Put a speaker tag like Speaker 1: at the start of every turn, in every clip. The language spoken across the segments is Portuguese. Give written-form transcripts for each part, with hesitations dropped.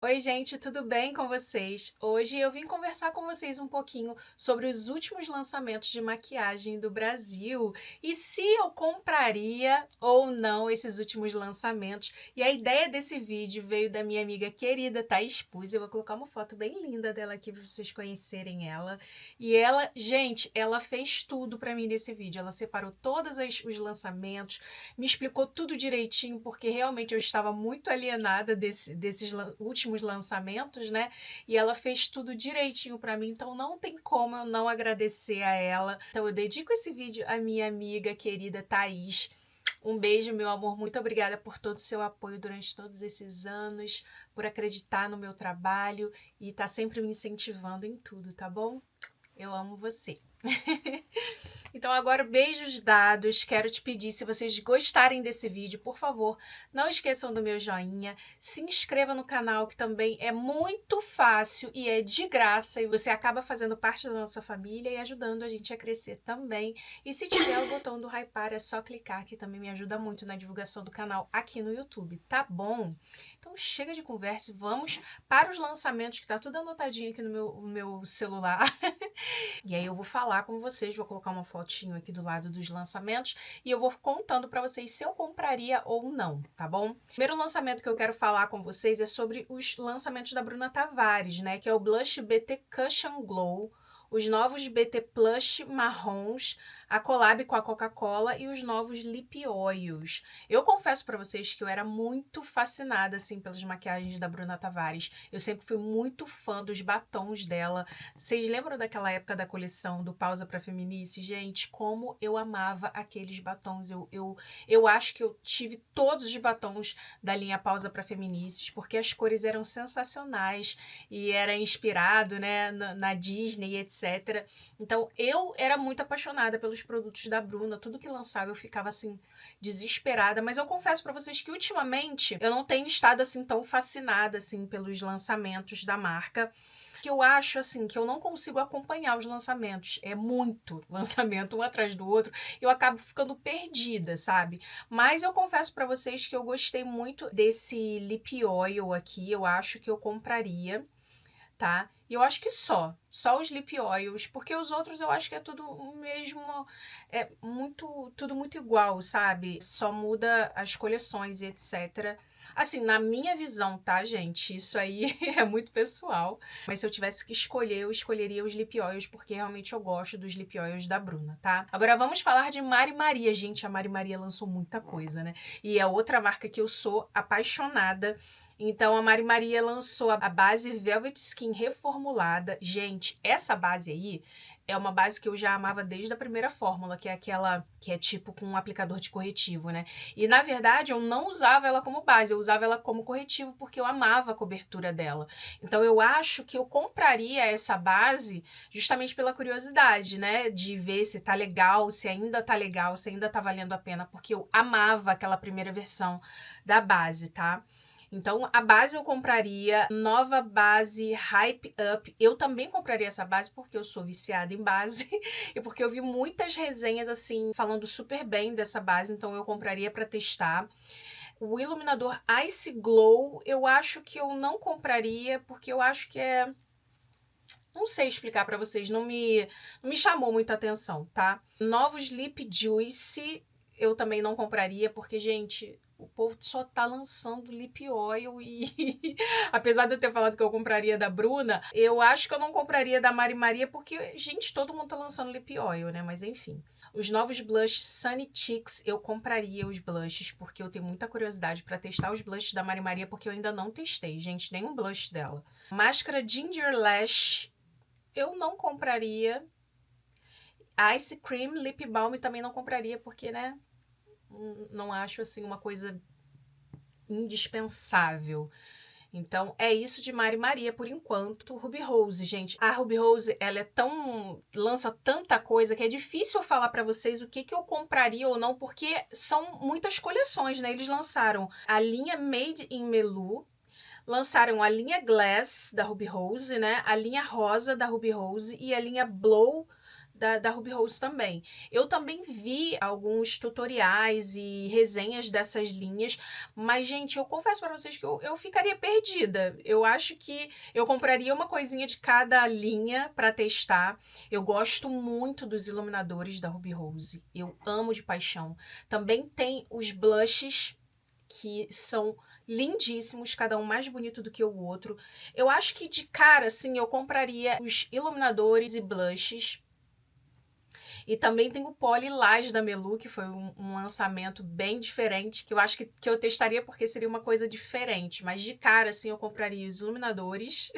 Speaker 1: Oi, gente, tudo bem com vocês? Hoje eu vim conversar com vocês um pouquinho sobre os últimos lançamentos de maquiagem do Brasil e se eu compraria ou não esses últimos lançamentos. E a ideia desse vídeo veio da minha amiga querida Thaís Puz. Eu vou colocar uma foto bem linda dela aqui para vocês conhecerem ela. E ela, gente, ela fez tudo para mim nesse vídeo. Ela separou todos os lançamentos, me explicou tudo direitinho, porque realmente eu estava muito alienada desses últimos lançamentos, né? E ela fez tudo direitinho para mim, então não tem como eu não agradecer a ela. Então eu dedico esse vídeo à minha amiga querida Thaís. Um beijo, meu amor. Muito obrigada por todo o seu apoio durante todos esses anos, por acreditar no meu trabalho e estar sempre me incentivando em tudo, tá bom? Eu amo você. Então agora, beijos dados, quero te pedir, se vocês gostarem desse vídeo, por favor, não esqueçam do meu joinha, se inscreva no canal, que também é muito fácil e é de graça, e você acaba fazendo parte da nossa família e ajudando a gente a crescer também. E se tiver o botão do hypar, é só clicar, que também me ajuda muito na divulgação do canal aqui no YouTube, tá bom? Então chega de conversa e vamos para os lançamentos, que tá tudo anotadinho aqui no meu celular. E aí eu vou falar com vocês, vou colocar uma fotinho aqui do lado dos lançamentos e eu vou contando pra vocês se eu compraria ou não, tá bom? O primeiro lançamento que eu quero falar com vocês é sobre os lançamentos da Bruna Tavares, né? Que é o Blush BT Cushion Glow, os novos BT Plush marrons, a collab com a Coca-Cola e os novos Lip Oils. Eu confesso pra vocês que eu era muito fascinada, assim, pelas maquiagens da Bruna Tavares. Eu sempre fui muito fã dos batons dela. Vocês lembram daquela época da coleção do Pausa pra Feminice? Gente, como eu amava aqueles batons. Eu acho que eu tive todos os batons da linha Pausa pra Feminices, porque as cores eram sensacionais e era inspirado, né, na Disney, etc. Então, eu era muito apaixonada pelos produtos da Bruna. Tudo que lançava eu ficava, assim, desesperada. Mas eu confesso pra vocês que, ultimamente, eu não tenho estado, assim, tão fascinada, assim, pelos lançamentos da marca, que eu acho, assim, que eu não consigo acompanhar os lançamentos. É muito lançamento um atrás do outro. Eu acabo ficando perdida, sabe? Mas eu confesso pra vocês que eu gostei muito desse lip oil aqui. Eu acho que eu compraria, tá? E eu acho que só os lip oils, porque os outros eu acho que é tudo o mesmo, é muito, tudo muito igual, sabe? Só muda as coleções e etc. Assim, na minha visão, tá, gente? Isso aí é muito pessoal. Mas se eu tivesse que escolher, eu escolheria os lip oils, porque realmente eu gosto dos lip oils da Bruna, tá? Agora vamos falar de Mari Maria. Gente, a Mari Maria lançou muita coisa, né? E é outra marca que eu sou apaixonada. Então a Mari Maria lançou a base Velvet Skin reformulada. Gente, essa base aí é uma base que eu já amava desde a primeira fórmula, que é aquela que é tipo com um aplicador de corretivo, né? E na verdade eu não usava ela como base, eu usava ela como corretivo porque eu amava a cobertura dela. Então eu acho que eu compraria essa base justamente pela curiosidade, né? De ver se tá legal, se ainda tá legal, se ainda tá valendo a pena, porque eu amava aquela primeira versão da base, tá? Então, a base eu compraria, nova base Hype Up. Eu também compraria essa base porque eu sou viciada em base e porque eu vi muitas resenhas assim falando super bem dessa base, então eu compraria para testar. O iluminador Ice Glow, eu acho que eu não compraria porque eu acho que é, não sei explicar para vocês, não me chamou muita atenção, tá? Novos Lip Juice, eu também não compraria, porque, gente, o povo só tá lançando lip oil e apesar de eu ter falado que eu compraria da Bruna, eu acho que eu não compraria da Mari Maria, porque, gente, todo mundo tá lançando lip oil, né? Mas enfim. Os novos blush Sunny Cheeks, eu compraria os blushes, porque eu tenho muita curiosidade para testar os blushes da Mari Maria, porque eu ainda não testei, gente, nenhum blush dela. Máscara Ginger Lash, eu não compraria. Ice Cream Lip Balm também não compraria, porque, né, não acho, assim, uma coisa indispensável. Então, é isso de Mari Maria por enquanto. Ruby Rose, gente. A Ruby Rose, ela é tão... lança tanta coisa que é difícil eu falar pra vocês o que eu compraria ou não, porque são muitas coleções, né? Eles lançaram a linha Made in Melu, lançaram a linha Glass da Ruby Rose, né? A linha Rosa da Ruby Rose e a linha Blow da Ruby Rose também. Eu também vi alguns tutoriais e resenhas dessas linhas, mas, gente, eu confesso para vocês que eu ficaria perdida. Eu acho que eu compraria uma coisinha de cada linha para testar. Eu gosto muito dos iluminadores da Ruby Rose. Eu amo de paixão. Também tem os blushes, que são lindíssimos, cada um mais bonito do que o outro. Eu acho que de cara, assim, eu compraria os iluminadores e blushes. E também tem o Polylage da Melu, que foi um lançamento bem diferente, que eu acho que eu testaria porque seria uma coisa diferente. Mas de cara, assim, eu compraria os iluminadores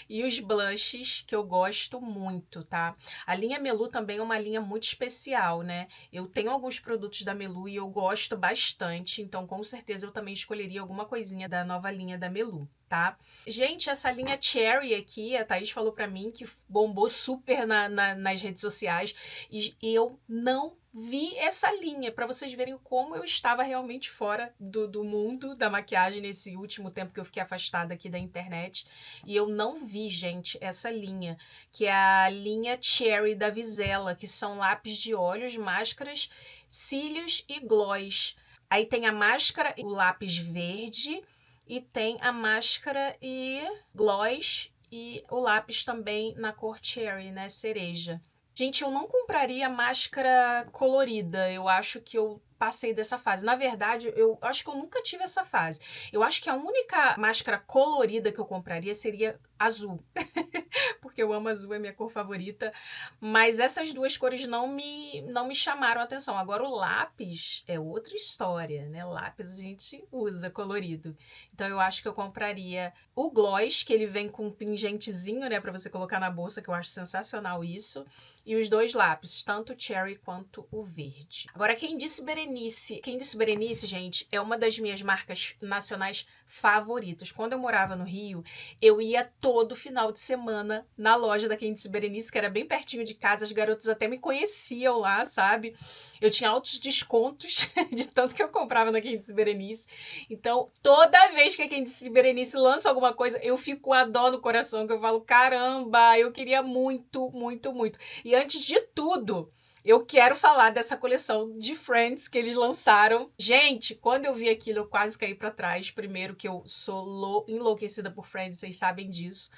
Speaker 1: e os blushes, que eu gosto muito, tá? A linha Melu também é uma linha muito especial, né? Eu tenho alguns produtos da Melu e eu gosto bastante, então com certeza eu também escolheria alguma coisinha da nova linha da Melu, tá? Gente, essa linha Cherry aqui, a Thaís falou pra mim que bombou super nas redes sociais e eu não vi essa linha, pra vocês verem como eu estava realmente fora do mundo da maquiagem nesse último tempo que eu fiquei afastada aqui da internet. E eu não vi, gente, essa linha, que é a linha Cherry da Vizela, que são lápis de olhos, máscaras, cílios e gloss. Aí tem a máscara e o lápis verde, e tem a máscara e gloss e o lápis também na cor Cherry, né, cereja. Gente, eu não compraria máscara colorida, eu acho que eu passei dessa fase. Na verdade, eu acho que eu nunca tive essa fase. Eu acho que a única máscara colorida que eu compraria seria azul. Porque eu amo azul, é minha cor favorita. Mas essas duas cores não me chamaram a atenção. Agora, o lápis é outra história, né? Lápis a gente usa colorido. Então, eu acho que eu compraria o gloss, que ele vem com um pingentezinho, né? Pra você colocar na bolsa, que eu acho sensacional isso. E os dois lápis, tanto o cherry quanto o verde. Agora, quem disse Berenice, gente, é uma das minhas marcas nacionais favoritas. Quando eu morava no Rio, eu ia todo final de semana na loja da Quem Disse Berenice, que era bem pertinho de casa, as garotas até me conheciam lá, sabe? Eu tinha altos descontos de tanto que eu comprava na Quem Disse Berenice. Então, toda vez que a Quem Disse Berenice lança alguma coisa, eu fico com a dó no coração, que eu falo, caramba, eu queria muito, muito, muito. E antes de tudo, eu quero falar dessa coleção de Friends que eles lançaram. Gente, quando eu vi aquilo, eu quase caí pra trás. Primeiro que eu sou enlouquecida por Friends, vocês sabem disso.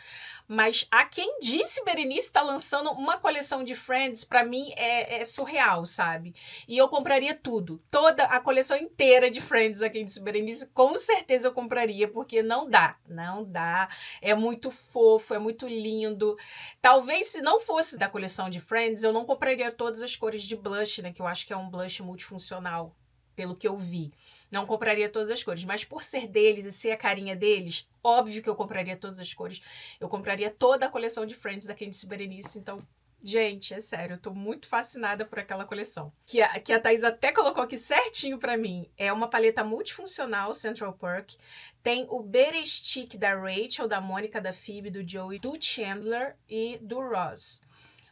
Speaker 1: Mas a Quem Disse Berenice tá lançando uma coleção de Friends, pra mim é surreal, sabe? E eu compraria tudo. Toda a coleção inteira de Friends da Quem Disse Berenice, com certeza eu compraria, porque não dá. Não dá. É muito fofo, é muito lindo. Talvez se não fosse da coleção de Friends, eu não compraria todas as cores de blush, né? Que eu acho que é um blush multifuncional, pelo que eu vi. Não compraria todas as cores, mas por ser deles e ser a carinha deles, óbvio que eu compraria todas as cores. Eu compraria toda a coleção de Friends da Candice Berenice, então... Gente, é sério, eu tô muito fascinada por aquela coleção. Que a Thaís até colocou aqui certinho pra mim. É uma paleta multifuncional Central Perk. Tem o Berry Stick da Rachel, da Mônica, da Phoebe, do Joey, do Chandler e do Ross.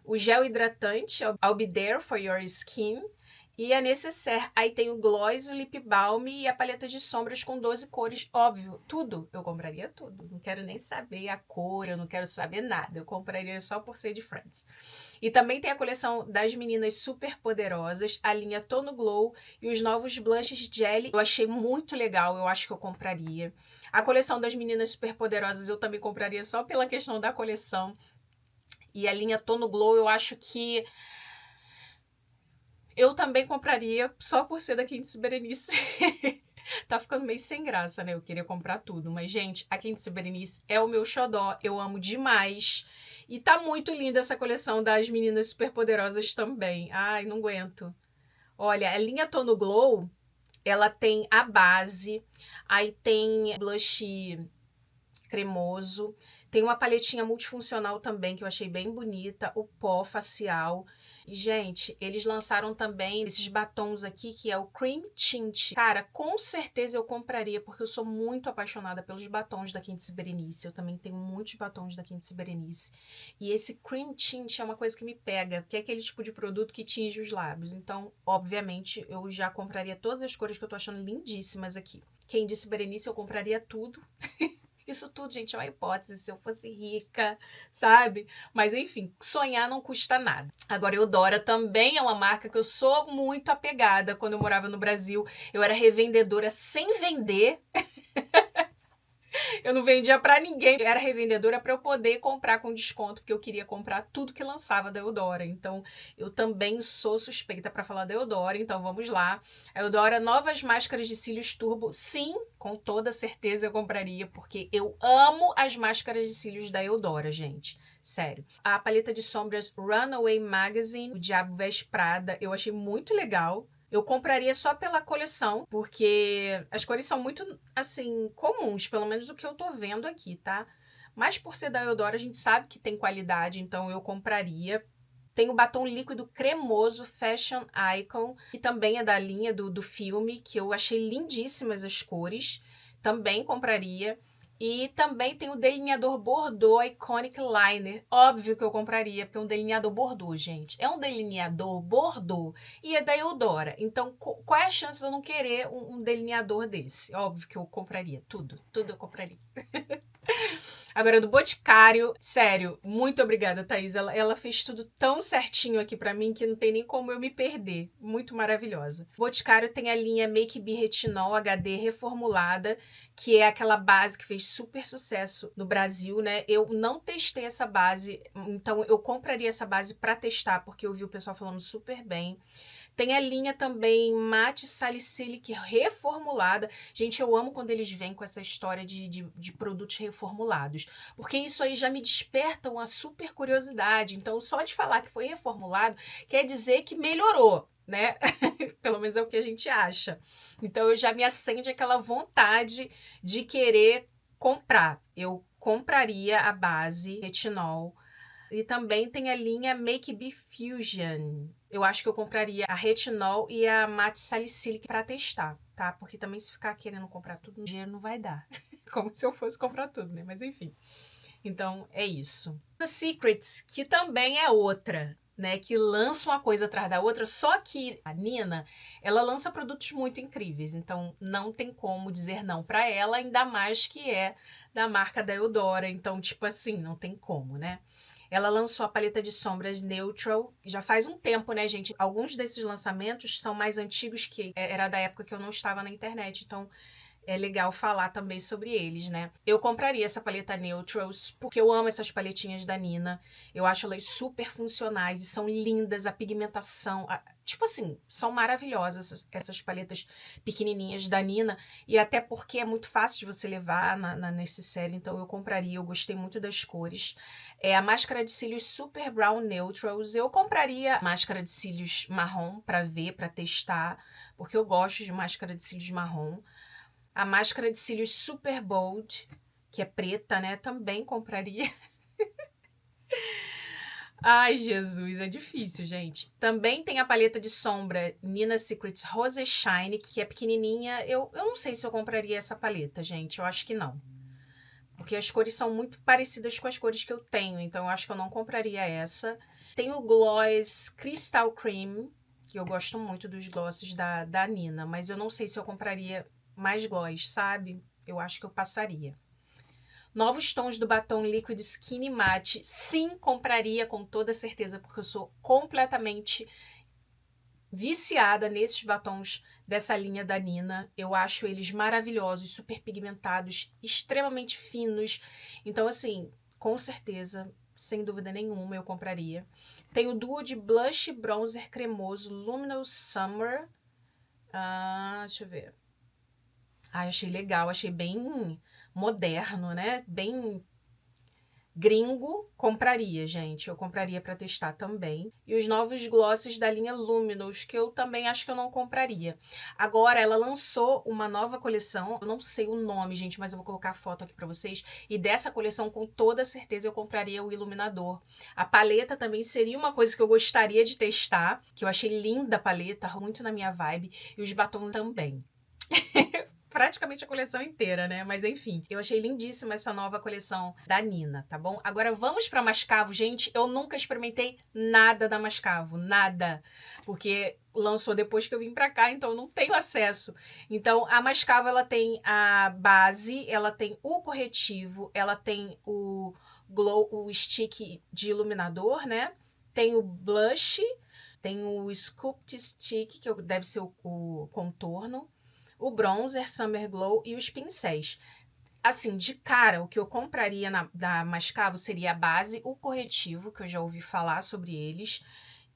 Speaker 1: O gel hidratante, I'll Be There For Your Skin. E a necessaire, aí tem o gloss, o lip balm e a paleta de sombras com 12 cores, óbvio, tudo, eu compraria tudo, não quero nem saber a cor, eu não quero saber nada, eu compraria só por ser de Friends. E também tem a coleção das meninas super poderosas, a linha Tono Glow e os novos blushes Jelly, eu achei muito legal, eu acho que eu compraria. A coleção das meninas super poderosas eu também compraria só pela questão da coleção. E a linha Tono Glow eu acho que eu também compraria só por ser da Quem Disse Berenice. Tá ficando meio sem graça, né? Eu queria comprar tudo. Mas, gente, a Quem Disse Berenice é o meu xodó. Eu amo demais. E tá muito linda essa coleção das meninas superpoderosas também. Ai, não aguento. Olha, a linha Tono Glow, ela tem a base. Aí tem blush cremoso. Tem uma paletinha multifuncional também, que eu achei bem bonita. O pó facial. E, gente, eles lançaram também esses batons aqui, que é o Cream Tint. Cara, com certeza eu compraria, porque eu sou muito apaixonada pelos batons da Quem Disse Berenice. Eu também tenho muitos batons da Quem Disse Berenice. E esse Cream Tint é uma coisa que me pega, que é aquele tipo de produto que tinge os lábios. Então, obviamente, eu já compraria todas as cores que eu tô achando lindíssimas aqui. Quem Disse Berenice, eu compraria tudo. Isso tudo, gente, é uma hipótese, se eu fosse rica, sabe? Mas enfim, sonhar não custa nada. Agora, Eudora também é uma marca que eu sou muito apegada. Quando eu morava no Brasil, eu era revendedora sem vender. Eu não vendia pra ninguém, eu era revendedora para eu poder comprar com desconto, porque eu queria comprar tudo que lançava da Eudora. Então, eu também sou suspeita para falar da Eudora, então vamos lá. A Eudora, novas máscaras de cílios turbo, sim, com toda certeza eu compraria, porque eu amo as máscaras de cílios da Eudora, gente. Sério. A paleta de sombras Runaway Magazine, O Diabo Veste Prada, eu achei muito legal. Eu compraria só pela coleção, porque as cores são muito, assim, comuns, pelo menos o que eu tô vendo aqui, tá? Mas por ser da Eudora, a gente sabe que tem qualidade, então eu compraria. Tem o batom líquido cremoso Fashion Icon, que também é da linha do filme, que eu achei lindíssimas as cores. Também compraria. E também tem o delineador Bordeaux Iconic Liner. Óbvio que eu compraria, porque é um delineador Bordeaux, gente. É um delineador Bordeaux e é da Eudora. Então, qual é a chance de eu não querer um delineador desse? Óbvio que eu compraria. Tudo eu compraria. Agora, do Boticário, sério, muito obrigada, Thaís. Ela fez tudo tão certinho aqui pra mim que não tem nem como eu me perder. Muito maravilhosa. O Boticário tem a linha Make Be Retinol HD reformulada, que é aquela base que fez super sucesso no Brasil, né? Eu não testei essa base, então eu compraria essa base pra testar, porque eu vi o pessoal falando super bem. Tem a linha também Matte Salicylic reformulada. Gente, eu amo quando eles vêm com essa história de produtos reformulados, porque isso aí já me desperta uma super curiosidade. Então, só de falar que foi reformulado, quer dizer que melhorou, né? Pelo menos é o que a gente acha. Então, eu já me acende aquela vontade de querer comprar. Eu compraria a base retinol. E também tem a linha Make Be Fusion. Eu acho que eu compraria a retinol e a matte salicylic para testar, tá? Porque também se ficar querendo comprar tudo, o dinheiro não vai dar. Como se eu fosse comprar tudo, né? Mas enfim. Então, é isso. The Secrets, que também é outra, né? Que lança uma coisa atrás da outra. Só que a Nina, ela lança produtos muito incríveis. Então, não tem como dizer não para ela, ainda mais que é da marca da Eudora. Então, tipo assim, não tem como, né? Ela lançou a paleta de sombras Neutral, já faz um tempo, né, gente? Alguns desses lançamentos são mais antigos, que era da época que eu não estava na internet, então é legal falar também sobre eles, né? Eu compraria essa paleta Neutrals, porque eu amo essas paletinhas da Nina. Eu acho elas super funcionais e são lindas, a pigmentação... tipo assim, são maravilhosas essas paletas pequenininhas da Nina. E até porque é muito fácil de você levar na necessaire, então eu compraria. Eu gostei muito das cores. A máscara de cílios Super Brown Neutrals. Eu compraria máscara de cílios marrom pra ver, pra testar, porque eu gosto de máscara de cílios marrom. A máscara de cílios Super Bold, que é preta, né? Também compraria. Ai, Jesus, é difícil, gente. Também tem a paleta de sombra Nina Secrets Rose Shine, que é pequenininha. Eu não sei se eu compraria essa paleta, gente. Eu acho que não. Porque as cores são muito parecidas com as cores que eu tenho, então eu acho que eu não compraria essa. Tem o gloss Crystal Cream, que eu gosto muito dos glosses da Nina, mas eu não sei se eu compraria mais gloss, sabe? Eu acho que eu passaria. Novos tons do batom líquido Skinny Matte. Sim, compraria com toda certeza, porque eu sou completamente viciada nesses batons dessa linha da Nina. Eu acho eles maravilhosos, super pigmentados, extremamente finos. Então, assim, com certeza, sem dúvida nenhuma, eu compraria. Tem o duo de blush bronzer cremoso Luminous Summer. Deixa eu ver. Achei legal, achei bem moderno, né? Bem gringo. Compraria, gente. Eu compraria para testar também. E os novos glosses da linha Luminous, que eu também acho que eu não compraria. Agora, ela lançou uma nova coleção. Eu não sei o nome, gente, mas eu vou colocar a foto aqui para vocês. E dessa coleção, com toda certeza, eu compraria o iluminador. A paleta também seria uma coisa que eu gostaria de testar, que eu achei linda a paleta, muito na minha vibe. E os batons também. praticamente a coleção inteira, né? Mas enfim, eu achei lindíssima essa nova coleção da Nina, tá bom? Agora vamos pra Mascavo. Gente, eu nunca experimentei nada da Mascavo, nada. Porque lançou depois que eu vim pra cá, então eu não tenho acesso. Então, a Mascavo, ela tem a base, ela tem o corretivo, ela tem o glow, o stick de iluminador, né? Tem o blush, tem o Sculpt Stick, que deve ser o contorno, o bronzer, Summer Glow e os pincéis. Assim, de cara, o que eu compraria da Mascavo seria a base, o corretivo, que eu já ouvi falar sobre eles,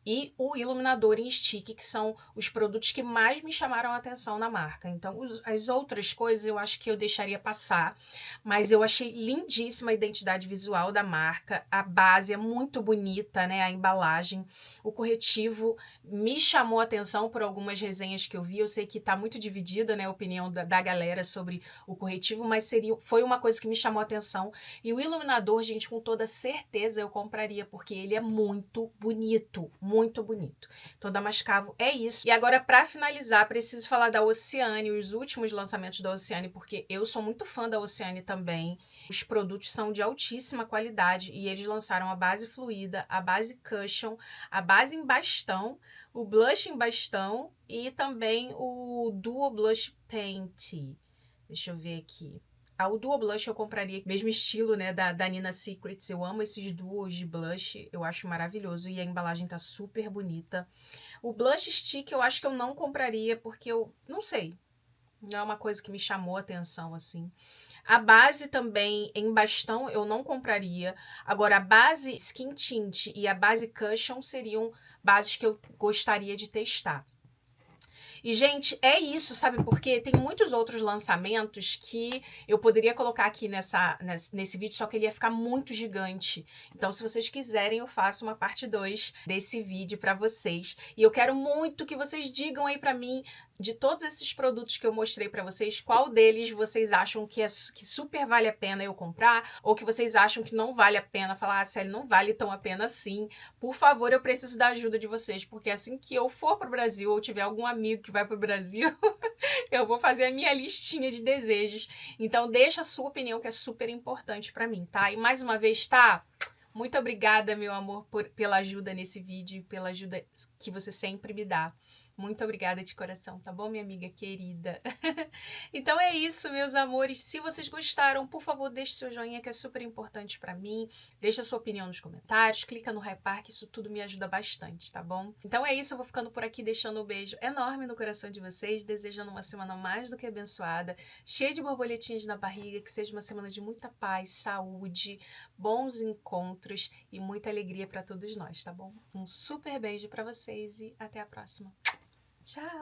Speaker 1: e o iluminador em stick, que são os produtos que mais me chamaram a atenção na marca. Então, as outras coisas eu acho que eu deixaria passar, mas eu achei lindíssima a identidade visual da marca, a base é muito bonita, né, a embalagem, o corretivo me chamou a atenção por algumas resenhas que eu vi, eu sei que tá muito dividida, né, a opinião da galera sobre o corretivo, mas foi uma coisa que me chamou a atenção, e o iluminador, gente, com toda certeza eu compraria, porque ele é muito bonito, muito bonito. Então, da Mascavo é isso. E agora, para finalizar, preciso falar da Oceane, os últimos lançamentos da Oceane, porque eu sou muito fã da Oceane também. Os produtos são de altíssima qualidade e eles lançaram a base fluida, a base cushion, a base em bastão, o blush em bastão e também o Duo Blush Paint. Deixa eu ver aqui. O Duo Blush eu compraria, mesmo estilo, né, da Nina Secrets. Eu amo esses duos de blush, eu acho maravilhoso e a embalagem tá super bonita. O Blush Stick eu acho que eu não compraria porque eu não sei, não é uma coisa que me chamou a atenção, assim. A base também em bastão eu não compraria. Agora, a base Skin Tint e a base Cushion seriam bases que eu gostaria de testar. E, gente, é isso, sabe? Porque tem muitos outros lançamentos que eu poderia colocar aqui nesse vídeo, só que ele ia ficar muito gigante. Então, se vocês quiserem, eu faço uma parte 2 desse vídeo pra vocês. E eu quero muito que vocês digam aí pra mim, de todos esses produtos que eu mostrei pra vocês, qual deles vocês acham que super vale a pena eu comprar, ou que vocês acham que não vale a pena, falar, Célia, não vale tão a pena assim. Por favor, eu preciso da ajuda de vocês, porque assim que eu for pro Brasil, ou tiver algum amigo que vai pro Brasil, eu vou fazer a minha listinha de desejos. Então, deixa a sua opinião, que é super importante pra mim, tá? E mais uma vez, tá? Muito obrigada, meu amor, pela ajuda nesse vídeo, pela ajuda que você sempre me dá. Muito obrigada de coração, tá bom, minha amiga querida? Então é isso, meus amores. Se vocês gostaram, por favor, deixe seu joinha, que é super importante pra mim. Deixa a sua opinião nos comentários, clica no Hypar, que isso tudo me ajuda bastante, tá bom? Então é isso, eu vou ficando por aqui, deixando um beijo enorme no coração de vocês, desejando uma semana mais do que abençoada, cheia de borboletinhas na barriga, que seja uma semana de muita paz, saúde, bons encontros e muita alegria pra todos nós, tá bom? Um super beijo pra vocês e até a próxima. Tchau!